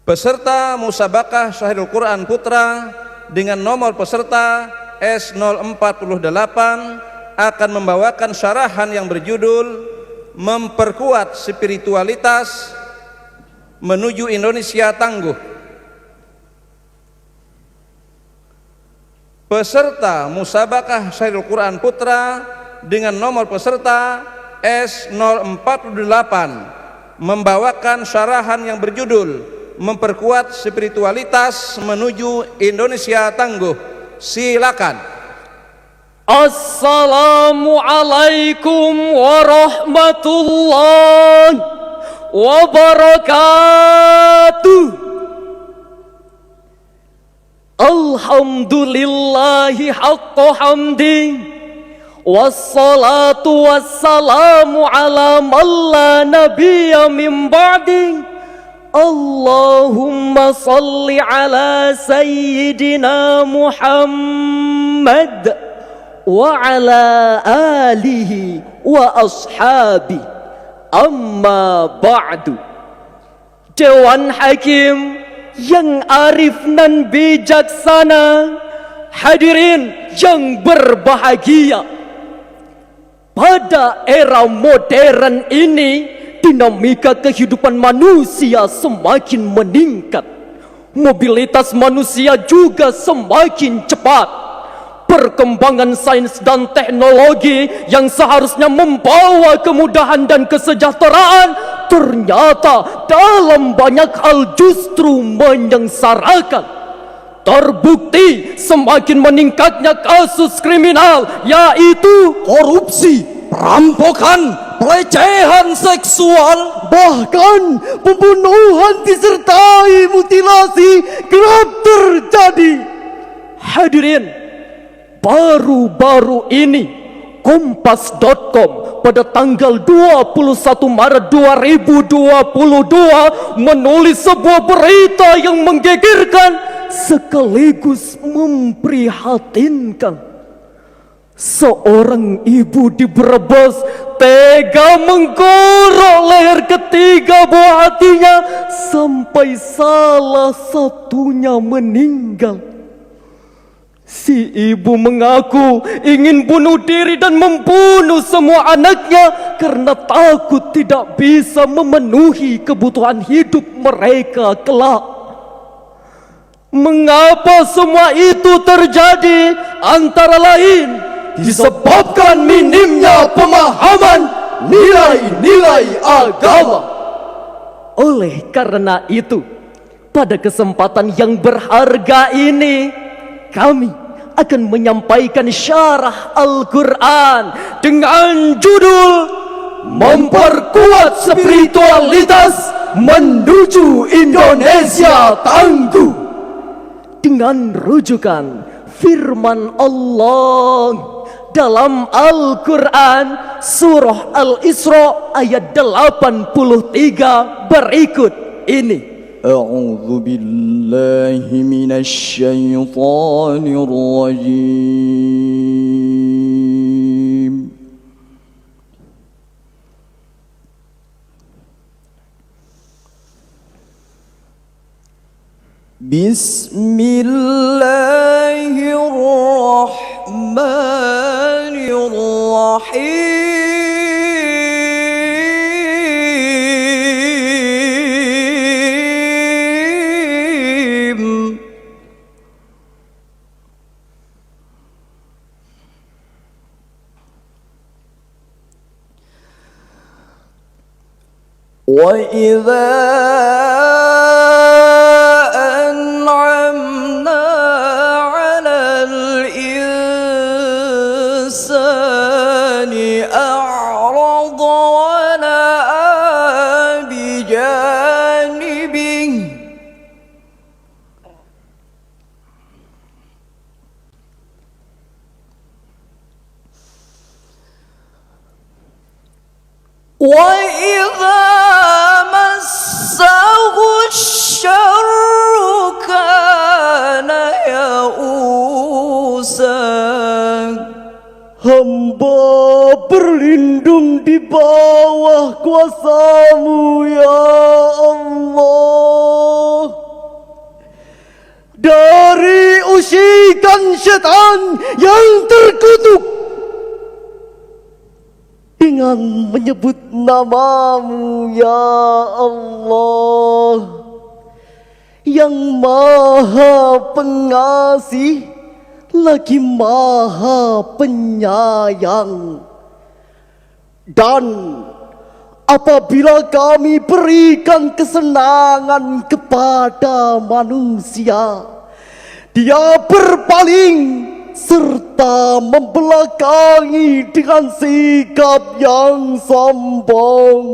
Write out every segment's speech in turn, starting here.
Peserta musabaqah Syahrul Quran Putra dengan nomor peserta S048 akan membawakan syarahan yang berjudul Memperkuat Spiritualitas Menuju Indonesia Tangguh. Peserta musabaqah Syahrul Quran Putra dengan nomor peserta S048 membawakan syarahan yang berjudul Memperkuat Spiritualitas Menuju Indonesia Tangguh. Silakan. Assalamualaikum warahmatullahi wabarakatuh. Alhamdulillahi haqqa hamdi, wassalatu wassalamu ala man la nabiyya min ba'di. Allahumma salli ala sayyidina Muhammad wa ala alihi wa ashabi. Amma ba'du. Dewan Hakim yang arif dan bijaksana, hadirin yang berbahagia, pada era modern ini dinamika kehidupan manusia semakin meningkat. Mobilitas manusia juga semakin cepat. Perkembangan sains dan teknologi yang seharusnya membawa kemudahan dan kesejahteraan ternyata dalam banyak hal justru menyengsarakan. Terbukti semakin meningkatnya kasus kriminal, yaitu korupsi, perampokan, pelecehan seksual, bahkan pembunuhan disertai mutilasi kerap terjadi. Hadirin, baru-baru ini Kompas.com pada tanggal 21 Maret 2022 menulis sebuah berita yang menggegerkan sekaligus memprihatinkan. Seorang ibu di Brebes tega menggorok leher ketiga buah hatinya sampai salah satunya meninggal. Si ibu mengaku ingin bunuh diri dan membunuh semua anaknya karena takut tidak bisa memenuhi kebutuhan hidup mereka kelak. Mengapa semua itu terjadi? Antara lain disebabkan minimnya pemahaman nilai-nilai agama. Oleh karena itu, pada kesempatan yang berharga ini, kami akan menyampaikan syarah Al-Quran dengan judul Memperkuat Spiritualitas Menuju Indonesia Tangguh, dengan rujukan firman Allah dalam Al-Quran surah Al-Isra ayat 83 berikut ini. A'udzu billahi minasy syaithanir rajim. Bismillahirrahmanirrahim. وَإِذَا أَنْعَمْنَا عَلَى الْإِنسَانِ وإذا مسه الشر كان يئوسا. Hamba berlindung di bawah kuasa-Mu ya Allah dari usikan syaitan yang terkutuk dengan menyebut nama-Mu ya Allah yang Maha Pengasih lagi Maha Penyayang. Dan apabila kami berikan kesenangan kepada manusia, dia berpaling serta membelakangi dengan sikap yang sombong.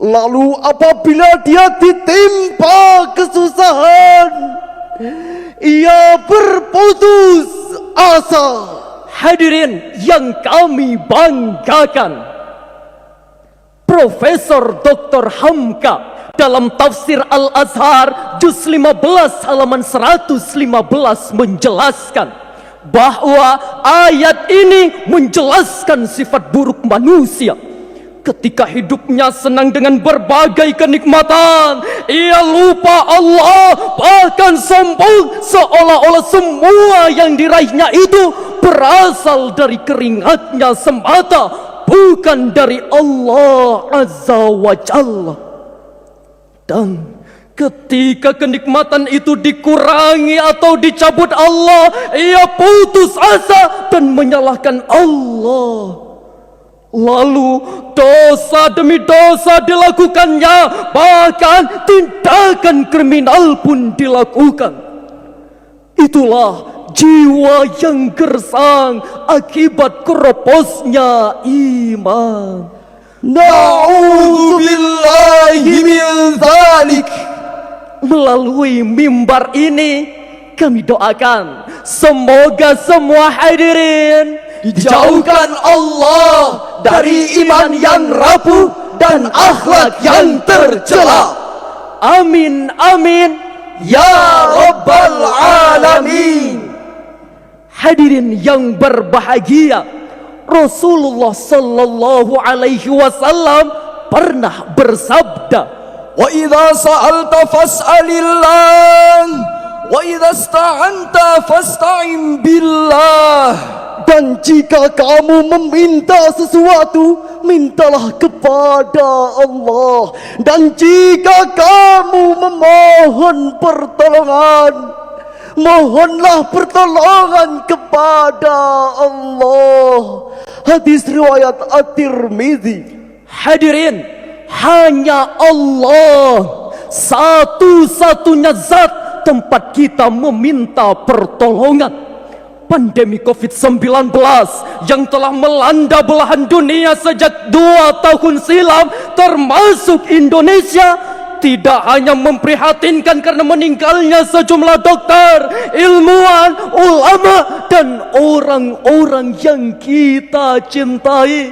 Lalu apabila dia ditimpa kesusahan, ia berputus asa. Hadirin yang kami banggakan, Profesor Dr. Hamka dalam tafsir Al-Azhar juz 15 halaman 115 menjelaskan bahwa ayat ini menjelaskan sifat buruk manusia. Ketika hidupnya senang dengan berbagai kenikmatan, ia lupa Allah, bahkan sombong seolah-olah semua yang diraihnya itu berasal dari keringatnya semata, bukan dari Allah Azza wa Jalla. Dan ketika kenikmatan itu dikurangi atau dicabut Allah, ia putus asa dan menyalahkan Allah. Lalu dosa demi dosa dilakukannya, bahkan tindakan kriminal pun dilakukan. Itulah jiwa yang gersang akibat keroposnya iman. Na'udzubillahi min dzalik. Melalui mimbar ini kami doakan semoga semua hadirin dijauhkan Allah dari iman yang rapuh dan akhlak yang tercela. Amin amin ya rabbal alamin. Hadirin yang berbahagia, Rasulullah sallallahu alaihi wasallam pernah bersabda, wa idza sa'alta fas'alillah wa idza ista'anta fasta'in billah. Dan jika kamu meminta sesuatu, mintalah kepada Allah. Dan jika kamu memohon pertolongan, mohonlah pertolongan kepada Allah. Hadis riwayat At-Tirmizi. Hadirin, hanya Allah satu-satunya zat tempat kita meminta pertolongan. Pandemi COVID-19 yang telah melanda belahan dunia sejak 2 tahun silam, termasuk Indonesia, tidak hanya memprihatinkan karena meninggalnya sejumlah dokter, ilmuwan, ulama, dan orang-orang yang kita cintai,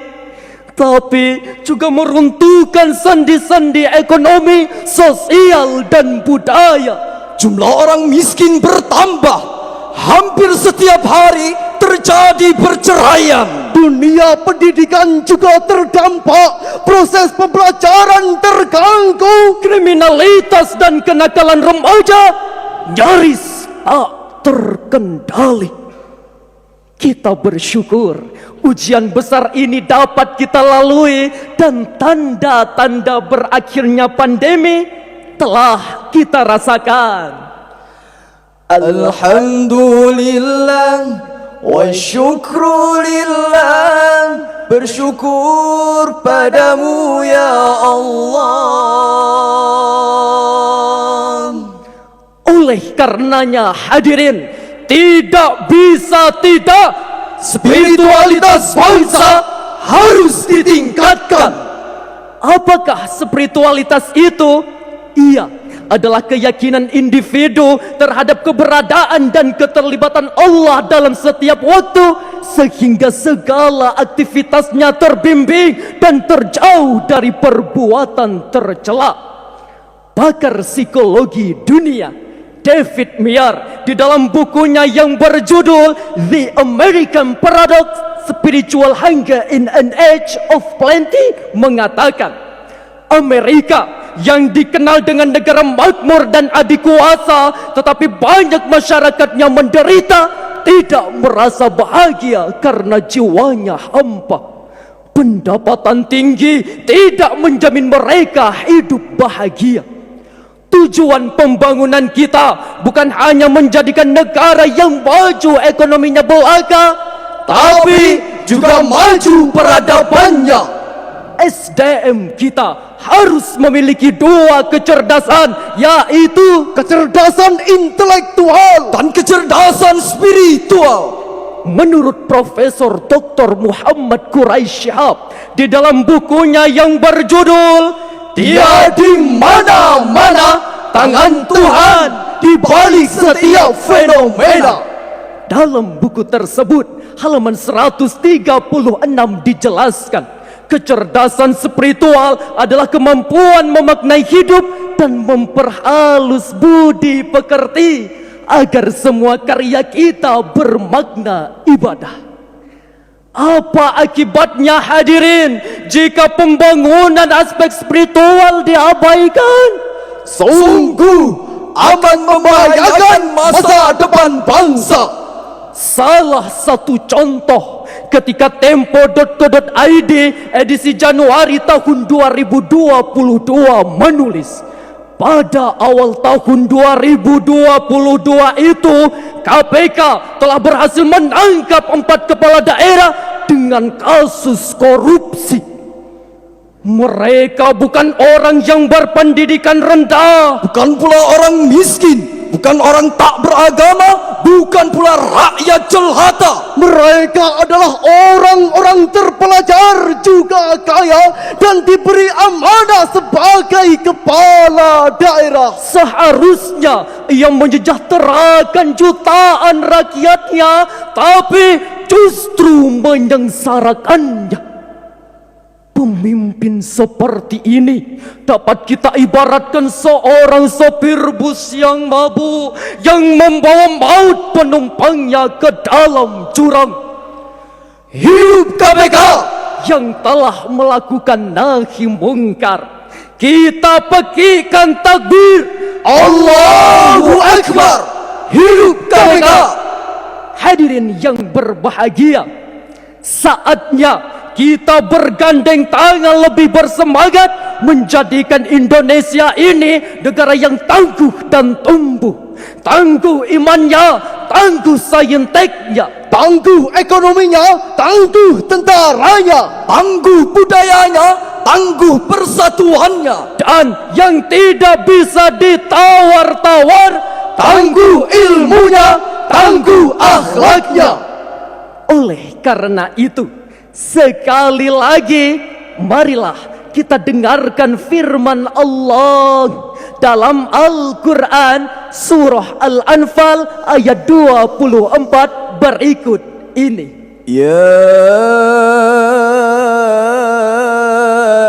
tapi juga meruntuhkan sendi-sendi ekonomi, sosial, dan budaya. Jumlah orang miskin bertambah. Hampir setiap hari terjadi perceraian. Dunia pendidikan juga terdampak. Proses pembelajaran terganggu. Kriminalitas dan kenakalan remaja nyaris tak terkendali. Kita bersyukur ujian besar ini dapat kita lalui dan tanda-tanda berakhirnya pandemi telah kita rasakan. Alhamdulillah wa syukrulillah, bersyukur padamu ya Allah. Oleh karenanya hadirin, tidak bisa tidak, spiritualitas bangsa harus ditingkatkan. Apakah spiritualitas itu? Iya, adalah keyakinan individu terhadap keberadaan dan keterlibatan Allah dalam setiap waktu, sehingga segala aktivitasnya terbimbing dan terjauh dari perbuatan tercela. Pakar psikologi dunia David Meyer di dalam bukunya yang berjudul The American Paradox, Spiritual Hunger in an Age of Plenty mengatakan, Amerika yang dikenal dengan negara makmur dan adikuasa, tetapi banyak masyarakatnya menderita, tidak merasa bahagia karena jiwanya hampa. Pendapatan tinggi tidak menjamin mereka hidup bahagia. Tujuan pembangunan kita bukan hanya menjadikan negara yang maju ekonominya belaka, tapi juga maju peradabannya. SDM kita harus memiliki dua kecerdasan, yaitu Kecerdasan intelektual dan kecerdasan spiritual. menurut Profesor Dr. Muhammad Quraisy Shihab di dalam bukunya yang berjudul Dia di mana-mana, tangan Tuhan di balik setiap fenomena. Dalam buku tersebut, halaman 136 dijelaskan, kecerdasan spiritual adalah kemampuan memaknai hidup dan memperhalus budi pekerti agar semua karya kita bermakna ibadah. Apa akibatnya hadirin jika pembangunan aspek spiritual diabaikan? Sungguh akan membahayakan masa depan bangsa. Salah satu contoh, ketika Tempo.co.id edisi Januari tahun 2022 menulis, pada awal tahun 2022 itu KPK telah berhasil menangkap 4 kepala daerah dengan kasus korupsi. Mereka bukan orang yang berpendidikan rendah, Bukan pula orang miskin, bukan orang tak beragama, bukan pula rakyat jelata. Mereka adalah orang-orang terpelajar, juga kaya, dan diberi amanah sebagai kepala daerah. seharusnya ia menyejahterakan jutaan rakyatnya, tapi justru menyengsarakannya. Pemimpin seperti ini dapat kita ibaratkan seorang sopir bus yang mabuk, yang membawa maut penumpangnya ke dalam jurang. Hidup KPK! Yang telah melakukan nahi mungkar, kita pekikan takbir, Allahu Akbar! Hidup KPK! Hadirin yang berbahagia, saatnya kita bergandeng tangan lebih bersemangat menjadikan Indonesia ini negara yang tangguh dan tumbuh. Tangguh imannya, tangguh sainteknya, Tangguh ekonominya, tangguh tentaranya, tangguh budayanya, tangguh persatuannya, dan yang tidak bisa ditawar-tawar, tangguh ilmunya, tangguh akhlaknya. Oleh karena itu, sekali lagi, marilah kita dengarkan firman Allah dalam Al-Quran surah Al-Anfal ayat 24 berikut ini. Ya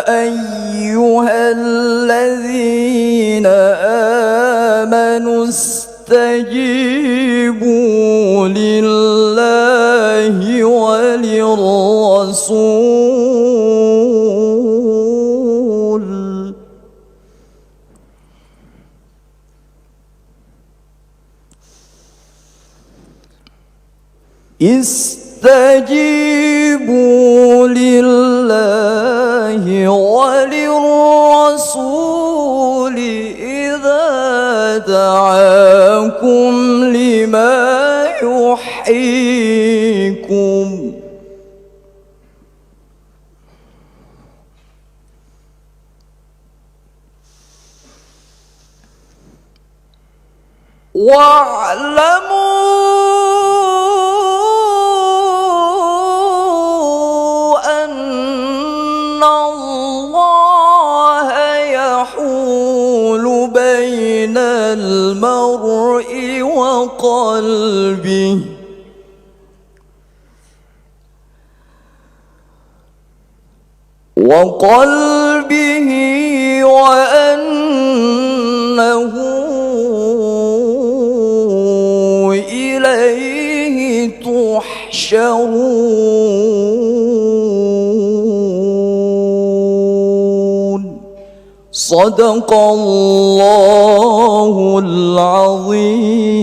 ayyuhalladzina amanu istajibu lillahi walirrasul. Istajibu lillahi walirrasuli idza da'akum lima yuhyikum. Wa'lamu anna Allah yahulu baina قلبه وأنه إليه تحشرون صدق الله العظيم.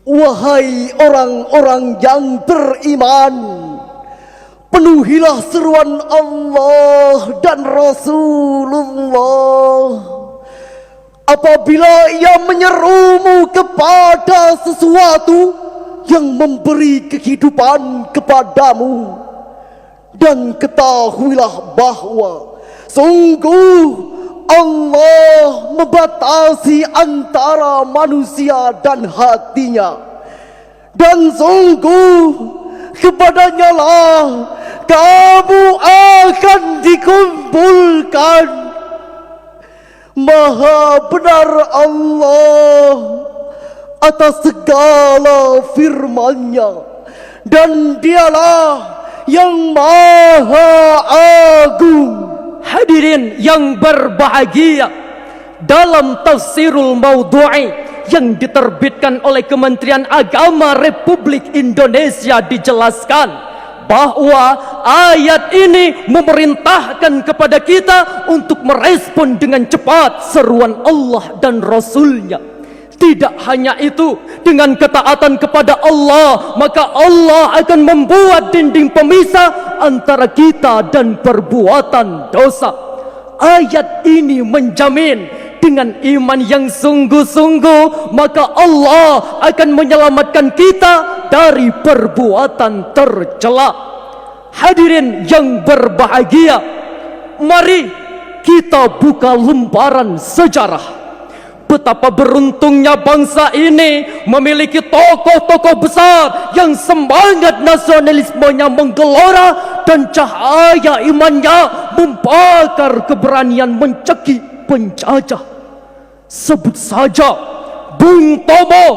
Wahai orang-orang yang beriman, penuhilah seruan Allah dan Rasulullah apabila ia menyerumu kepada sesuatu yang memberi kehidupan kepadamu. Dan ketahuilah bahwa sungguh Allah membatasi antara manusia dan hatinya, dan sungguh kepadanya lah kamu akan dikumpulkan. Maha benar Allah atas segala firman-Nya, dan Dialah yang Maha Agung. Hadirin yang berbahagia, dalam Tafsirul Maudhu'i yang diterbitkan oleh Kementerian Agama Republik Indonesia dijelaskan bahwa ayat ini memerintahkan kepada kita untuk merespon dengan cepat seruan Allah dan Rasul-Nya. Tidak hanya itu, dengan ketaatan kepada Allah, maka Allah akan membuat dinding pemisah antara kita dan perbuatan dosa. Ayat ini menjamin dengan iman yang sungguh-sungguh, maka Allah akan menyelamatkan kita dari perbuatan tercela. Hadirin yang berbahagia, mari kita buka lembaran sejarah. Betapa beruntungnya bangsa ini memiliki tokoh-tokoh besar yang semangat nasionalismenya menggelora dan cahaya imannya membakar keberanian mencekik penjajah. Sebut saja Bung Tomo.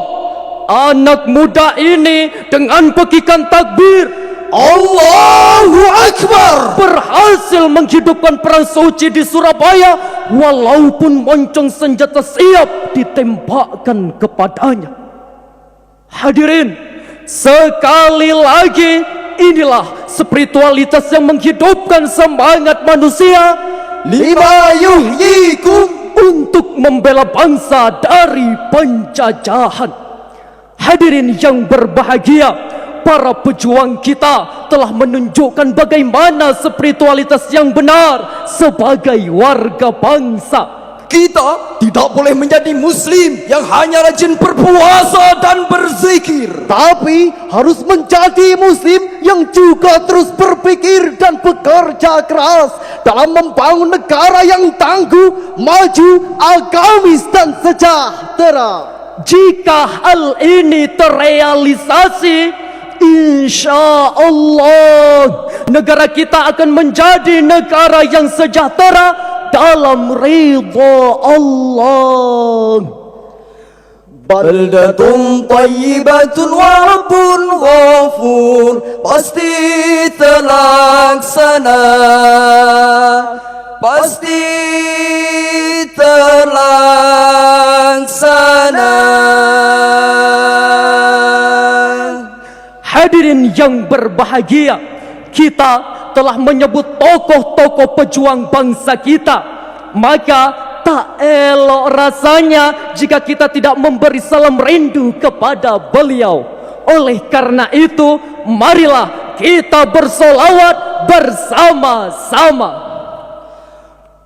Anak muda ini dengan pekikan takbir Allahu Akbar berhasil menghidupkan perang suci di Surabaya, walaupun moncong senjata siap ditembakkan kepadanya. Hadirin, sekali lagi inilah spiritualitas yang menghidupkan semangat manusia lima yuhyikum untuk membela bangsa dari penjajahan. Hadirin yang berbahagia, para pejuang kita telah menunjukkan bagaimana spiritualitas yang benar sebagai warga bangsa. Kita tidak boleh menjadi muslim yang hanya rajin berpuasa dan berzikir, Tapi harus menjadi muslim yang juga terus berpikir dan bekerja keras dalam membangun negara yang tangguh, maju, agamis dan sejahtera. Jika hal ini terrealisasi, insya Allah negara kita akan menjadi negara yang sejahtera dalam ridha Allah. baldatun tayyibatun wa rabbun ghafur, pasti terlaksana, pasti terlaksana. Hadirin yang berbahagia, kita telah menyebut tokoh-tokoh pejuang bangsa kita, maka tak elok rasanya jika kita tidak memberi salam rindu kepada beliau. Oleh karena itu, marilah kita bersolawat bersama-sama.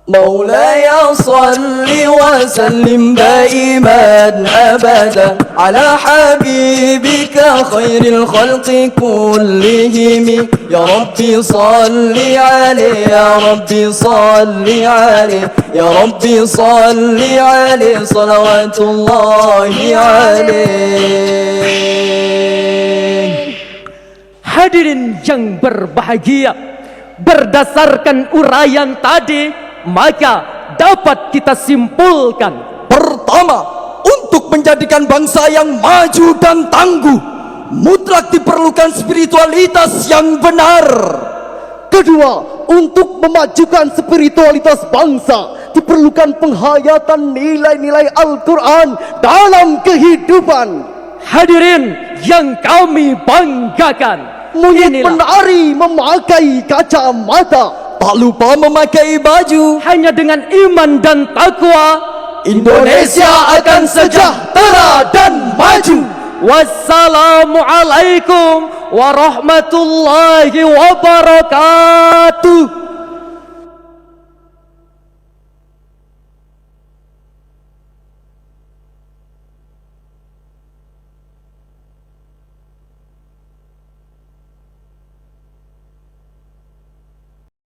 مولاي صل وسلم دائما أبدا على حبيبك خير الخلق كلهم يا ربي صل عليه يا ربي صل عليه يا ربي صل عليه صلوات الله عليه. Hadirin yang berbahagia, berdasarkan uraian tadi, maka dapat kita simpulkan, Pertama, untuk menjadikan bangsa yang maju dan tangguh, mutlak diperlukan spiritualitas yang benar. Kedua, untuk memajukan spiritualitas bangsa diperlukan penghayatan nilai-nilai Al-Quran dalam kehidupan. Hadirin yang kami banggakan, Monyet inilah penari memakai kacamata, Tak lupa memakai baju. hanya dengan iman dan takwa Indonesia akan sejahtera dan maju. Wassalamualaikum warahmatullahi wabarakatuh.